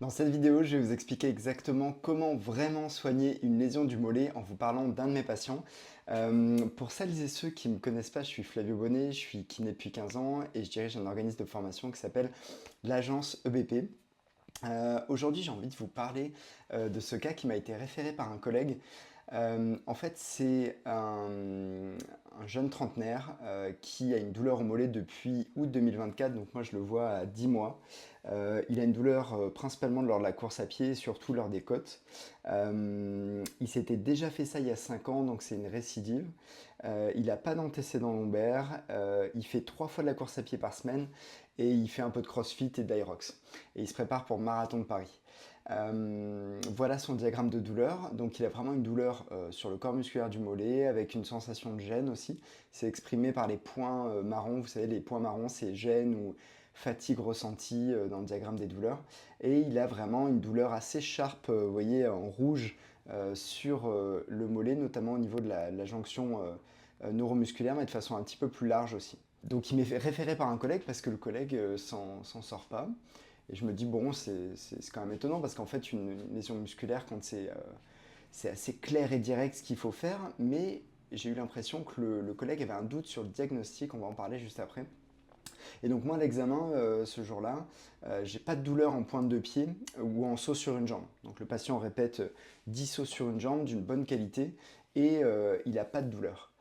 Dans cette vidéo, je vais vous expliquer exactement comment vraiment soigner une lésion du mollet en vous parlant d'un de mes patients. Pour celles et ceux qui ne me connaissent pas, je suis Flavio Bonnet, je suis kiné depuis 15 ans et je dirige un organisme de formation qui s'appelle l'agence EBP. Aujourd'hui, j'ai envie de vous parler de ce cas qui m'a été référé par un collègue. En fait, c'est un jeune trentenaire qui a une douleur au mollet depuis août 2024, donc moi je le vois à 10 mois. Il a une douleur principalement lors de la course à pied, surtout lors des côtes. Il s'était déjà fait ça il y a 5 ans, donc c'est une récidive. Il n'a pas d'antécédent lombaire, il fait 3 fois de la course à pied par semaine et il fait un peu de crossfit et d'Aerox. Et il se prépare pour le marathon de Paris. Voilà son diagramme de douleur. Donc il a vraiment une douleur sur le corps musculaire du mollet avec une sensation de gêne aussi. C'est exprimé par les points marrons. Vous savez, les points marrons, c'est gêne ou fatigue ressentie dans le diagramme des douleurs. Et il a vraiment une douleur assez sharp, vous voyez, en rouge sur le mollet, notamment au niveau de la jonction neuromusculaire, mais de façon un petit peu plus large aussi. Donc il m'est fait référé par un collègue parce que le collègue s'en sort pas. Et je me dis, bon, c'est quand même étonnant parce qu'en fait, une lésion musculaire, quand c'est assez clair et direct ce qu'il faut faire, mais j'ai eu l'impression que le collègue avait un doute sur le diagnostic, on va en parler juste après. Et donc moi, à l'examen, ce jour-là, j'ai pas de douleur en pointe de pied ou en saut sur une jambe. Donc le patient répète 10 sauts sur une jambe d'une bonne qualité et il n'a pas de douleur.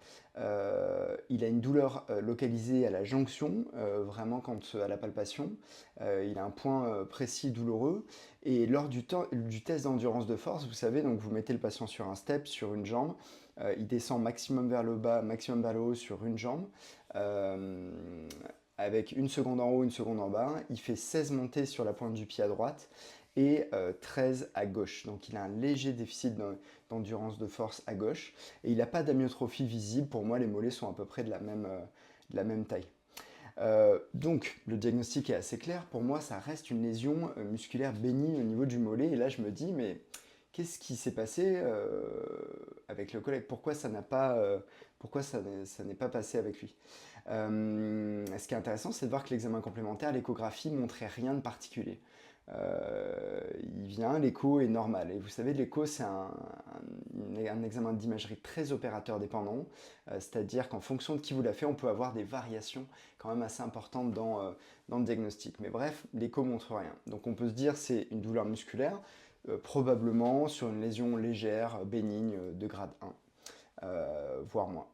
Il a une douleur localisée à la jonction, vraiment quand à la palpation. Il a un point précis douloureux. Et lors du test d'endurance de force, vous savez, donc vous mettez le patient sur un step, sur une jambe. Il descend maximum vers le bas, maximum vers le haut sur une jambe. Euh, avec une seconde en haut, une seconde en bas. Il fait 16 montées sur la pointe du pied à droite et 13 à gauche. Donc il a un léger déficit d'endurance de force à gauche. Et il n'a pas d'amyotrophie visible. Pour moi, les mollets sont à peu près de la même taille. Donc le diagnostic est assez clair. Pour moi, ça reste une lésion musculaire bénigne au niveau du mollet. Et là, je me dis, mais qu'est-ce qui s'est passé avec le collègue? Pourquoi ça n'est pas passé avec lui? Ce qui est intéressant, c'est de voir que l'examen complémentaire, l'échographie, montrait rien de particulier. Il vient, l'écho est normal. Et vous savez, l'écho, c'est un examen d'imagerie très opérateur dépendant, c'est-à-dire qu'en fonction de qui vous l'a fait, on peut avoir des variations quand même assez importantes dans le diagnostic. Mais bref, l'écho montre rien. Donc on peut se dire c'est une douleur musculaire, probablement sur une lésion légère, bénigne de grade 1, voire moins.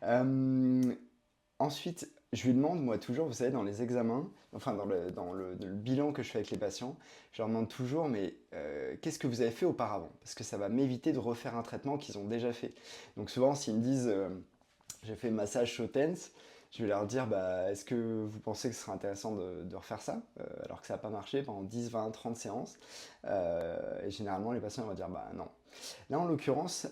Euh, Ensuite, je lui demande, moi toujours, vous savez, dans les examens, enfin dans le bilan que je fais avec les patients, je leur demande toujours, mais qu'est-ce que vous avez fait auparavant? Parce que ça va m'éviter de refaire un traitement qu'ils ont déjà fait. Donc souvent, s'ils me disent, j'ai fait massage Shotens, je vais leur dire, bah, est-ce que vous pensez que ce serait intéressant de refaire ça? Alors que ça n'a pas marché pendant 10, 20, 30 séances. Et généralement, les patients vont dire, bah non. Là, en l'occurrence,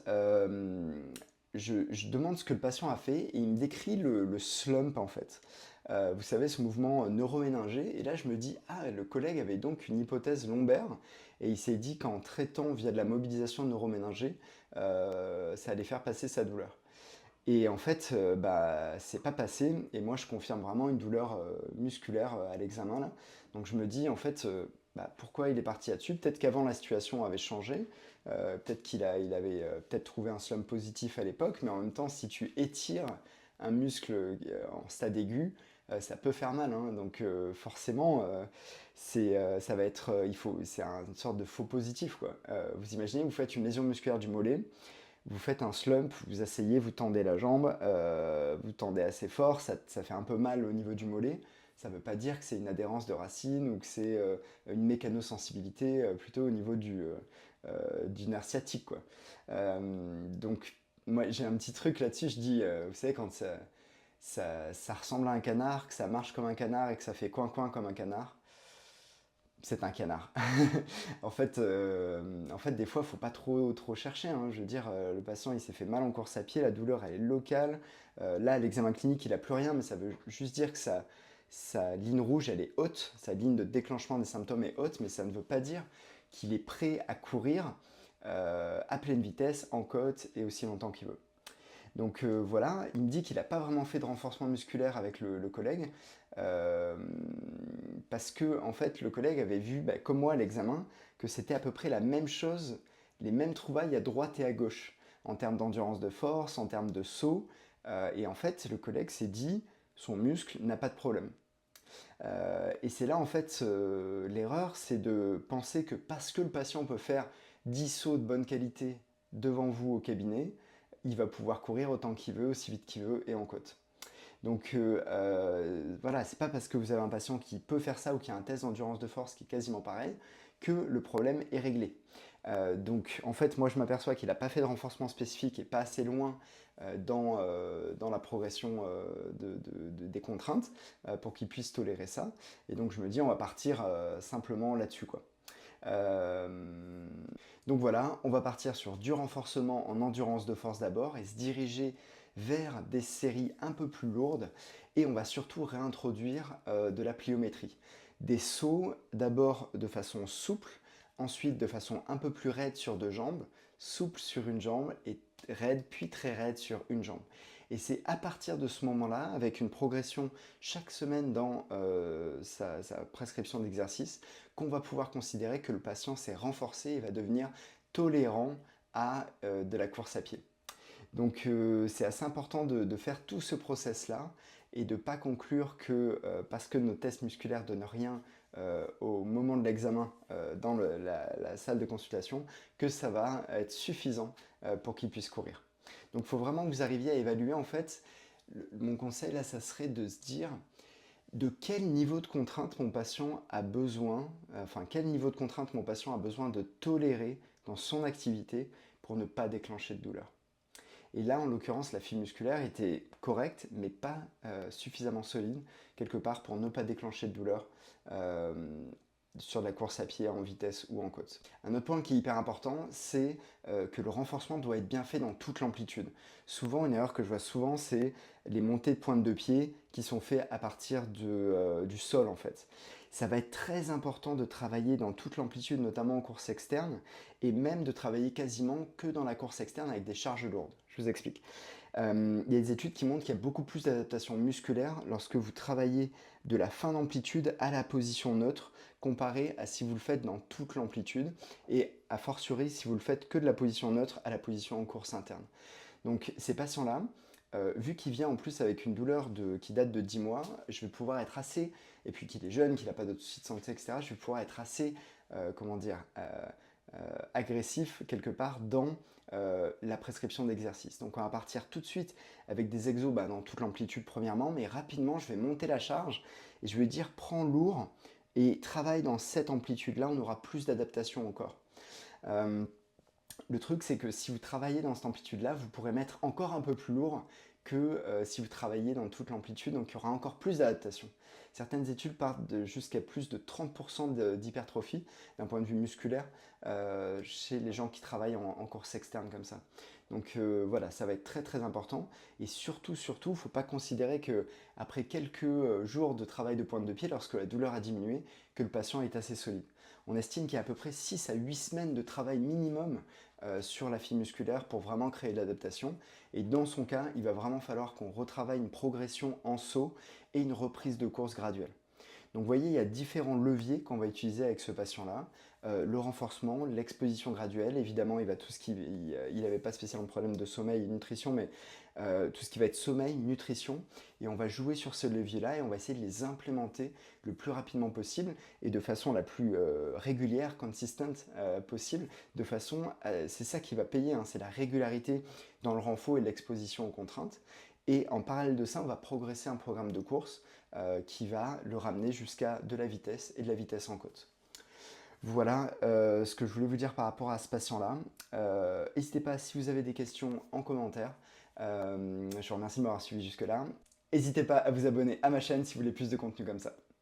je demande ce que le patient a fait et il me décrit le slump en fait. Vous savez, ce mouvement neuroméningé. Et là, je me dis, ah, le collègue avait donc une hypothèse lombaire et il s'est dit qu'en traitant via de la mobilisation neuroméningée, ça allait faire passer sa douleur. Et en fait, bah, c'est pas passé. Et moi, je confirme vraiment une douleur musculaire à l'examen là. Donc je me dis, en fait, bah, pourquoi il est parti là-dessus? Peut-être qu'avant la situation avait changé. Peut-être il avait peut-être trouvé un slump positif à l'époque. Mais en même temps, si tu étires un muscle en stade aigu, ça peut faire mal, hein. Donc forcément, ça va être, c'est une sorte de faux positif, quoi. Vous imaginez, vous faites une lésion musculaire du mollet. Vous faites un slump, vous asseyez, vous tendez la jambe, vous tendez assez fort, ça fait un peu mal au niveau du mollet. Ça ne veut pas dire que c'est une adhérence de racine ou que c'est une mécanosensibilité plutôt au niveau du nerf sciatique, quoi. Donc, moi, j'ai un petit truc là-dessus, je dis, vous savez, quand ça ressemble à un canard, que ça marche comme un canard et que ça fait coin-coin comme un canard, c'est un canard. En fait, des fois, il ne faut pas trop chercher, hein. Je veux dire, le patient, il s'est fait mal en course à pied, la douleur, elle est locale. Là, à l'examen clinique, il n'a plus rien, mais ça veut juste dire que sa ligne rouge, elle est haute. Sa ligne de déclenchement des symptômes est haute, mais ça ne veut pas dire qu'il est prêt à courir à pleine vitesse, en côte et aussi longtemps qu'il veut. Donc voilà, il me dit qu'il n'a pas vraiment fait de renforcement musculaire avec le collègue, euh, parce que en fait le collègue avait vu, bah, comme moi à l'examen, que c'était à peu près la même chose, les mêmes trouvailles à droite et à gauche, en termes d'endurance de force, en termes de saut, et en fait le collègue s'est dit, son muscle n'a pas de problème. Et c'est là en fait l'erreur, c'est de penser que parce que le patient peut faire 10 sauts de bonne qualité devant vous au cabinet, il va pouvoir courir autant qu'il veut, aussi vite qu'il veut et en côte. Donc voilà, c'est pas parce que vous avez un patient qui peut faire ça ou qui a un test d'endurance de force qui est quasiment pareil que le problème est réglé. Donc en fait, moi je m'aperçois qu'il n'a pas fait de renforcement spécifique et pas assez loin dans la progression des contraintes pour qu'il puisse tolérer ça. Et donc je me dis, on va partir simplement là-dessus, quoi. Euh, donc voilà, on va partir sur du renforcement en endurance de force d'abord et se diriger vers des séries un peu plus lourdes et on va surtout réintroduire de la pliométrie. Des sauts d'abord de façon souple, ensuite de façon un peu plus raide sur deux jambes, souple sur une jambe et raide puis très raide sur une jambe. Et c'est à partir de ce moment-là, avec une progression chaque semaine dans sa prescription d'exercice, qu'on va pouvoir considérer que le patient s'est renforcé et va devenir tolérant à de la course à pied. Donc c'est assez important de faire tout ce process-là et de ne pas conclure que parce que nos tests musculaires ne donnent rien au moment de l'examen dans la salle de consultation, que ça va être suffisant pour qu'il puisse courir. Donc il faut vraiment que vous arriviez à évaluer en fait, mon conseil là, ça serait de se dire de quel niveau de contrainte mon patient a besoin, enfin quel niveau de contrainte mon patient a besoin de tolérer dans son activité pour ne pas déclencher de douleur. Et là, en l'occurrence, la fibre musculaire était correcte, mais pas suffisamment solide, quelque part, pour ne pas déclencher de douleur euh, sur de la course à pied en vitesse ou en côte. Un autre point qui est hyper important, c'est que le renforcement doit être bien fait dans toute l'amplitude. Souvent, une erreur que je vois souvent, c'est les montées de pointe de pied qui sont faites à partir du sol, en fait. Ça va être très important de travailler dans toute l'amplitude, notamment en course externe, et même de travailler quasiment que dans la course externe avec des charges lourdes. Je vous explique. Il y a des études qui montrent qu'il y a beaucoup plus d'adaptation musculaire lorsque vous travaillez de la fin d'amplitude à la position neutre comparé à si vous le faites dans toute l'amplitude et a fortiori si vous le faites que de la position neutre à la position en course interne. Donc ces patients-là, vu qu'il vient en plus avec une douleur qui date de 10 mois, je vais pouvoir être assez, et puis qu'il est jeune, qu'il n'a pas d'autres soucis de santé, etc., je vais pouvoir être assez, comment dire, agressif quelque part dans la prescription d'exercice. Donc on va partir tout de suite avec des exos dans toute l'amplitude premièrement, mais rapidement je vais monter la charge et je vais dire prends lourd et travaille dans cette amplitude-là, on aura plus d'adaptation au corps. Le truc c'est que si vous travaillez dans cette amplitude-là, vous pourrez mettre encore un peu plus lourd que si vous travaillez dans toute l'amplitude, donc il y aura encore plus d'adaptation. Certaines études partent jusqu'à plus de 30% d'hypertrophie d'un point de vue musculaire chez les gens qui travaillent en course externe comme ça. Donc voilà, ça va être très très important. Et surtout, il ne faut pas considérer qu'après quelques jours de travail de pointe de pied, lorsque la douleur a diminué, que le patient est assez solide. On estime qu'il y a à peu près 6 à 8 semaines de travail minimum sur la fibre musculaire pour vraiment créer de l'adaptation. Et dans son cas, il va vraiment falloir qu'on retravaille une progression en saut et une reprise de course graduelle. Donc vous voyez, il y a différents leviers qu'on va utiliser avec ce patient-là. Le renforcement, l'exposition graduelle, évidemment, il va tout ce qui, il n'avait pas spécialement de problème de sommeil et de nutrition, mais tout ce qui va être sommeil, nutrition, et on va jouer sur ce levier-là et on va essayer de les implémenter le plus rapidement possible et de façon la plus régulière, consistent possible, de façon, c'est ça qui va payer, hein, c'est la régularité dans le renfort et l'exposition aux contraintes. Et en parallèle de ça, on va progresser un programme de course qui va le ramener jusqu'à de la vitesse et de la vitesse en côte. Voilà ce que je voulais vous dire par rapport à ce patient-là. N'hésitez pas si vous avez des questions en commentaire. Je vous remercie de m'avoir suivi jusque-là. N'hésitez pas à vous abonner à ma chaîne si vous voulez plus de contenu comme ça.